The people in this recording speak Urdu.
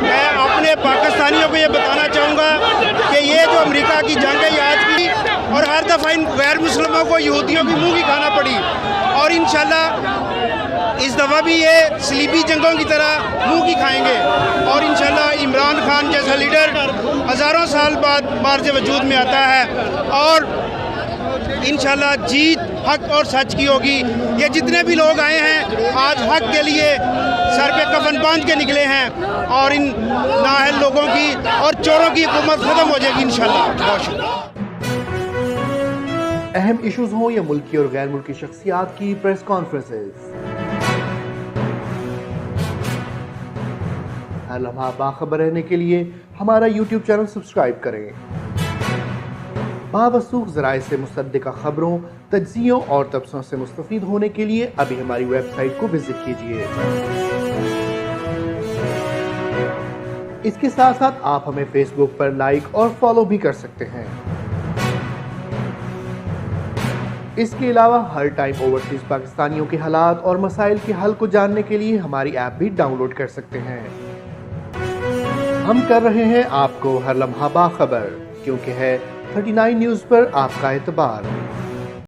میں اپنے پاکستانیوں کو یہ بتانا چاہوں گا کہ یہ جو امریکہ کی جنگ ہے آج کی، اور ہر دفعہ ان غیر مسلموں کو یہودیوں کی منہ کی کھانا پڑی، اور انشاءاللہ اس دفعہ بھی یہ صلیبی جنگوں کی طرح منہ کی کھائیں گے، اور انشاءاللہ عمران خان جیسا لیڈر ہزاروں سال بعد بارز وجود میں آتا ہے، اور انشاءاللہ جیت حق اور سچ کی ہوگی۔ یہ جتنے بھی لوگ آئے ہیں آج حق کے لیے سر پہ کفن باندھ کے نکلے ہیں، اور ان نااہل لوگوں کی اور چوروں کی حکومت ختم ہو جائے گی انشاءاللہ۔ بہت شکریہ۔ اہم ایشوز ہوں یا ملکی اور غیر ملکی شخصیات کی پریس کانفرنسز، ہر لمحہ باخبر رہنے کے لیے ہمارا یوٹیوب چینل سبسکرائب کریں۔ باوثوق ذرائع سے مصدقہ خبروں، تجزیوں اور تبصروں سے مستفید ہونے کے لیے ابھی ہماری ویب سائٹ کو وزٹ کیجیے۔ اس کے ساتھ ساتھ آپ ہمیں فیس بک پر لائک اور فالو بھی کر سکتے ہیں۔ اس کے علاوہ ہر ٹائم اوورسیز پاکستانیوں کے حالات اور مسائل کے حل کو جاننے کے لیے ہماری ایپ بھی ڈاؤن لوڈ کر سکتے ہیں۔ ہم کر رہے ہیں آپ کو ہر لمحہ باخبر، کیونکہ ہے 39 نیوز پر آپ کا اعتبار۔